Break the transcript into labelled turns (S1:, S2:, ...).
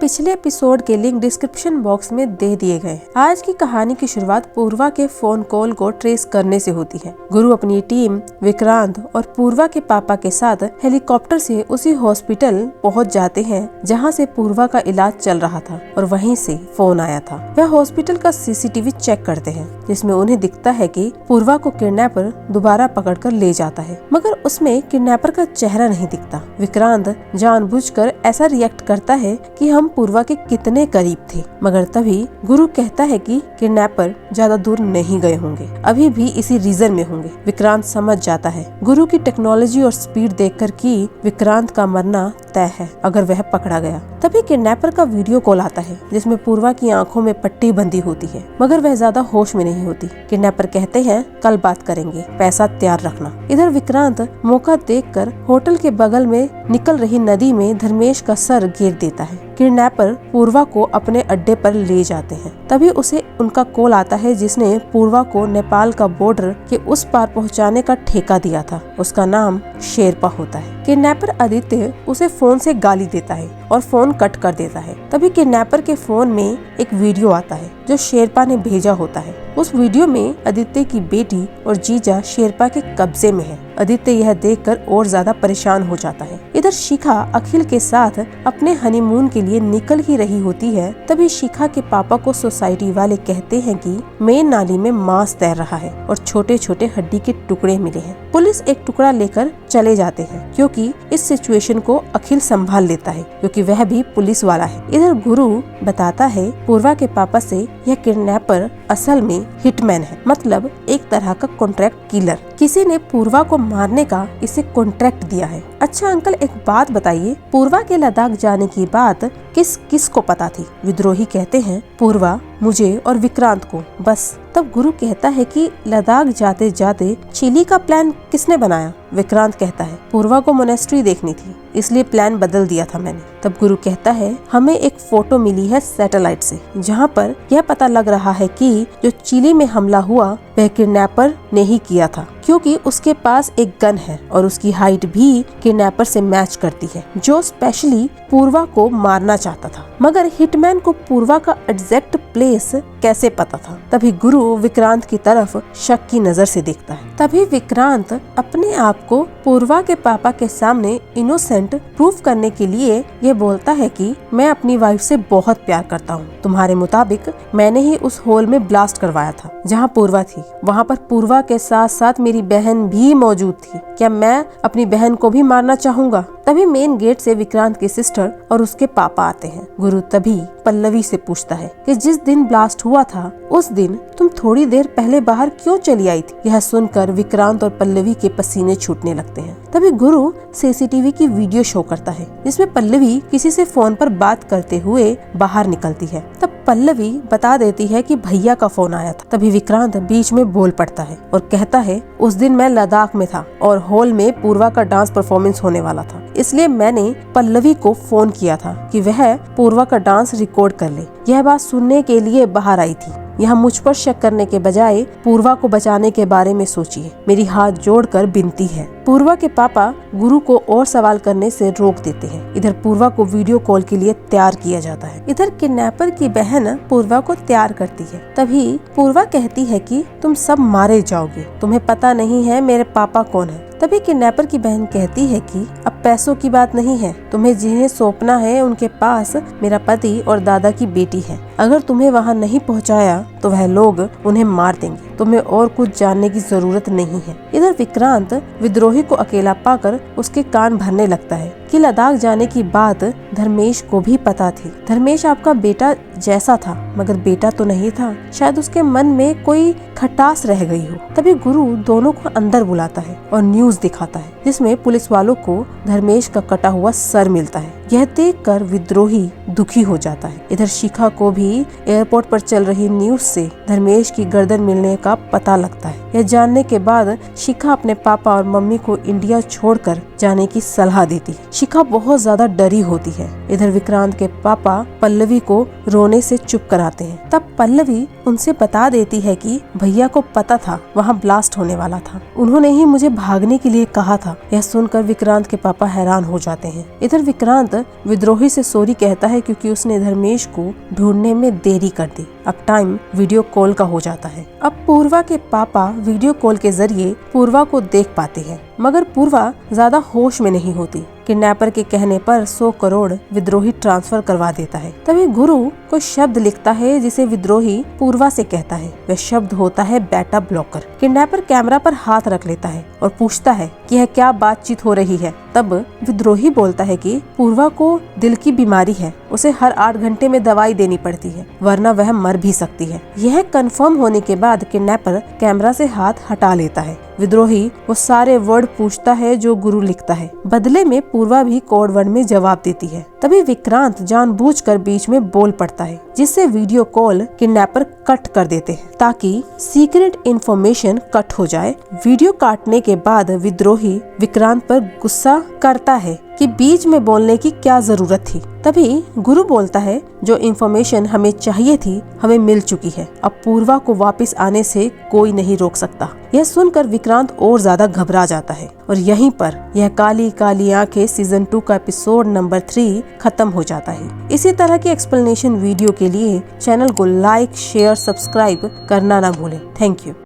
S1: पिछले एपिसोड के link description box में दे दिए गए। आज की कहानी की शुरुआत पूर्वा के फोन कॉल को ट्रेस करने से होती है। गुरु अपनी टीम विक्रांत और पूर्वा के पापा के साथ हेलीकॉप्टर से उसी हॉस्पिटल पहुंच जाते हैं जहां से पूर्वा का इलाज चल रहा था और वहीं से फोन आया था। वह हॉस्पिटल का सीसीटीवी चेक करते हैं जिसमें उन्हें दिखता है कि पूर्वा को किडनैपर दोबारा पकड़कर ले जाता है, मगर उसमें किडनैपर का चेहरा नहीं दिखता। विक्रांत जानबूझकर ऐसा रिएक्ट करता है कि हम पूर्वा के कितने करीब थे, मगर तभी गुरु कहता है कि किडनैपर ज्यादा दूर नहीं गए होंगे, अभी भी इसी रीजन में होंगे। विक्रांत समझ जाता है गुरु की टेक्नोलॉजी और स्पीड देखकर कि विक्रांत का मरना तय है अगर वह पकड़ा गया। तभी किडनैपर का वीडियो कॉल आता है जिसमें पूर्वा की आंखों में पट्टी बंधी होती है, मगर वह ज्यादा होश में नहीं होती। किडनैपर कहते हैं कल बात करेंगे, पैसा तैयार रखना। इधर विक्रांत मौका देखकर होटल के बगल में निकल रही नदी में धर्मेश का सर गिर देता है। किडनैपर पूर्वा को अपने अड्डे पर ले जाते हैं। तभी उसे उनका कॉल आता है जिसने पूर्वा को नेपाल का बॉर्डर के उस पार पहुंचाने का ठेका दिया था। उसका नाम शेरपा होता है। किडनैपर आदित्य उसे फोन से गाली देता है और फोन कट कर देता है। तभी किडनैपर के फोन में एक वीडियो आता है जो शेरपा ने भेजा होता है। उस वीडियो में आदित्य की बेटी और जीजा शेरपा के कब्जे में है। आदित्य यह देखकर और ज्यादा परेशान हो जाता है। इधर शिखा अखिल के साथ अपने हनीमून के लिए निकल ही रही होती है। तभी शिखा के पापा को सोसाइटी वाले कहते हैं कि मेन नाली में मांस तैर रहा है और छोटे छोटे हड्डी के टुकड़े मिले हैं। पुलिस एक टुकड़ा लेकर चले जाते हैं क्योंकि इस सिचुएशन को अखिल संभाल लेता है क्योंकि वह भी पुलिस वाला है। इधर गुरु बताता है पूर्वा के पापा से यह किडनैपर असल में हिटमैन है, मतलब एक तरह का कॉन्ट्रैक्ट किलर। किसी ने पूर्वा को मारने का इसे कॉन्ट्रैक्ट दिया है। अच्छा अंकल एक बात बताइए, पूर्वा के लद्दाख जाने की बात किस किस को पता थी? विद्रोही कहते हैं पूर्वा, मुझे और विक्रांत को बस। तब गुरु कहता है कि लद्दाख जाते जाते चिली का प्लान किसने बनाया? विक्रांत कहता है पूर्वा को मोनेस्ट्री देखनी थी इसलिए प्लान बदल दिया था मैंने। तब गुरु कहता है हमें एक फोटो मिली है सैटेलाइट से जहां पर यह पता लग रहा है कि जो चिली में हमला हुआ वह किडनैपर ने ही किया था क्योंकि उसके पास एक गन है और उसकी हाइट भी किडनैपर से मैच करती है जो स्पेशली पूर्वा को मारना चाहता था। मगर हिटमैन को पूर्वा का एग्जैक्ट प्लेस कैसे पता था? तभी गुरु विक्रांत की तरफ शक की नजर से देखता है। तभी विक्रांत अपने आप को पूर्वा के पापा के सामने इनोसेंट प्रूफ करने के लिए ये बोलता है कि मैं अपनी वाइफ से बहुत प्यार करता हूँ। तुम्हारे मुताबिक मैंने ही उस होल में ब्लास्ट करवाया था जहाँ पूर्वा थी। वहाँ पर पूर्वा के साथ साथ मेरी बहन भी मौजूद थी। क्या मैं अपनी बहन को भी मारना चाहूँगा? तभी मेन गेट से विक्रांत की सिस्टर और उसके पापा आते हैं। गुरु तभी पल्लवी से पूछता है कि जिस दिन ब्लास्ट हुआ था उस दिन तुम थोड़ी देर पहले बाहर क्यों चली आई थी? यह सुनकर विक्रांत और पल्लवी के पसीने छूटने लगते हैं। तभी गुरु सीसीटीवी की वीडियो शो करता है जिसमें पल्लवी किसी से फोन पर बात करते हुए बाहर निकलती है। तब पल्लवी बता देती है कि भैया का फोन आया था। तभी विक्रांत बीच में बोल पड़ता है और कहता है उस दिन मैं लद्दाख में था और हॉल में पूर्वा का डांस परफॉर्मेंस होने वाला था, इसलिए मैंने पल्लवी को फोन किया था कि वह पूर्वा का डांस रिकॉर्ड कर ले। यह बात सुनने के लिए बाहर आई थी। यहाँ मुझ पर शक करने के बजाय पूर्वा को बचाने के बारे में सोचिए, मेरी हाथ जोड़कर विनती है। पूर्वा के पापा गुरु को और सवाल करने से रोक देते हैं। इधर पूर्वा को वीडियो कॉल के लिए तैयार किया जाता है। इधर किडनैपर की बहन पूर्वा को तैयार करती है। तभी पूर्वा कहती है कि तुम सब मारे जाओगे, तुम्हें पता नहीं है मेरे पापा कौन है। तभी किडनैपर की बहन कहती है कि अब पैसों की बात नहीं है, तुम्हें जिन्हें सौंपना है उनके पास मेरा पति और दादा की बेटी है। अगर तुम्हें वहाँ नहीं पहुँचाया तो वह लोग उन्हें मार देंगे। तुम्हें और कुछ जानने की जरूरत नहीं है। इधर विक्रांत विद्रोही को अकेला पाकर उसके कान भरने लगता है कि लद्दाख जाने की बात धर्मेश को भी पता थी। धर्मेश आपका बेटा जैसा था मगर बेटा तो नहीं था, शायद उसके मन में कोई खटास रह गई हो। तभी गुरु दोनों को अंदर बुलाता है और न्यूज दिखाता है जिसमें पुलिस वालों को धर्मेश का कटा हुआ सर मिलता है। यह देखकर विद्रोही दुखी हो जाता है। इधर शिखा को भी एयरपोर्ट पर चल रही न्यूज से धर्मेश की गर्दन मिलने का पता लगता है। यह जानने के बाद शिखा अपने पापा और मम्मी को इंडिया छोड़कर जाने की सलाह देती है। शिखा बहुत ज्यादा डरी होती है। इधर विक्रांत के पापा पल्लवी को रोने से चुप कराते हैं। तब पल्लवी उनसे बता देती है कि भैया को पता था वहाँ ब्लास्ट होने वाला था, उन्होंने ही मुझे भागने के लिए कहा था। यह सुनकर विक्रांत के पापा हैरान हो जाते हैं। इधर विक्रांत विद्रोही से सॉरी कहता है क्योंकि उसने धर्मेश को ढूंढने में देरी कर दी। अब टाइम वीडियो कॉल का हो जाता है। अब पूर्वा के पापा वीडियो कॉल के जरिए पूर्वा को देख पाते हैं, मगर पूर्वा ज्यादा होश में नहीं होती। किडनैपर के कहने पर 100 करोड़ विद्रोही ट्रांसफर करवा देता है। तभी गुरु कोई शब्द लिखता है जिसे विद्रोही पूर्वा से कहता है। वह शब्द होता है बेटा ब्लॉकर। किडनैपर कैमरा पर हाथ रख लेता है और पूछता है कि यह क्या बातचीत हो रही है। तब विद्रोही बोलता है कि पूर्वा को दिल की बीमारी है, उसे हर 8 घंटे में दवाई देनी पड़ती है, वरना वह मर भी सकती है। यह कंफर्म होने के बाद किडनैपर कैमरा से हाथ हटा लेता है। विद्रोही वो सारे वर्ड पूछता है जो गुरु लिखता है। बदले में पूर्वा भी कोड वर्ड में जवाब देती है। तभी विक्रांत जानबूझकर बीच में बोल पड़ता है, जिससे वीडियो कॉल किडनैपर कट कर देते हैं ताकि सीक्रेट इंफॉर्मेशन कट हो जाए। वीडियो काटने के बाद विद्रोही विक्रांत पर गुस्सा करता है कि बीच में बोलने की क्या जरूरत थी। तभी गुरु बोलता है जो इंफॉर्मेशन हमें चाहिए थी हमें मिल चुकी है, अब पूर्वा को वापस आने से कोई नहीं रोक सकता। यह सुनकर विक्रांत और ज्यादा घबरा जाता है और यहीं पर यह काली काली आंखें सीजन 2 का एपिसोड नंबर 3 खत्म हो जाता है। इसी तरह की एक्सप्लेनेशन वीडियो के लिए चैनल को लाइक, शेयर, सब्सक्राइब करना ना भूलें। Thank you.